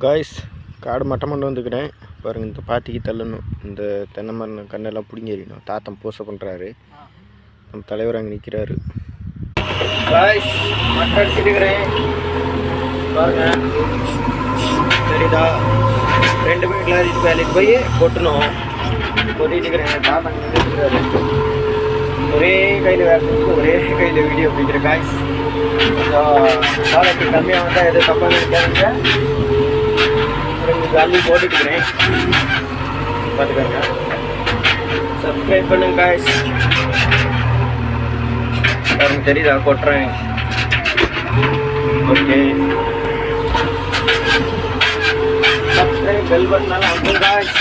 Guys காடு மட்டம் கொண்டு வந்துக்கிறேன் பாருங்கள். இந்த பாத்திக்கு தள்ளணும், இந்த தென்னை மரம் கண்ணெல்லாம் பிடிங்கி எறியணும். தாத்தம் பூசை பண்ணுறாரு, நம்ம தலைவர் அங்கே நிற்கிறாரு. காய்ஸ் மட்டை அடிச்சுட்டுக்கிறேன் பாருங்க, சரிதா. 2 மினிட்ல அடிச்சு வேலைக்கு போய் கொட்டணும். கொட்டிட்டுக்கிறேன். தாத்தா அங்கே நிற்கிறாரு. ஒரே கையில் வேலை செஞ்சு ஒரே கையில் வீடியோ பிடிக்கிறேன். காய்ஸ் காலைக்கு கம்மியாக வந்தால் எதுவும் தப்பாக இருக்காதுங்க. ஜாலி போட்டுக்கிறேன், பார்த்துக்கோங்க. சப்ஸ்கிரைப் பண்ணுங்க காய்ஸ். எனக்கு தெரியுதா கொட்டுறேன். ஓகே, சப்ஸ்கிரைப் பெல் பட்டனால அமுங்க காய்ஸ்.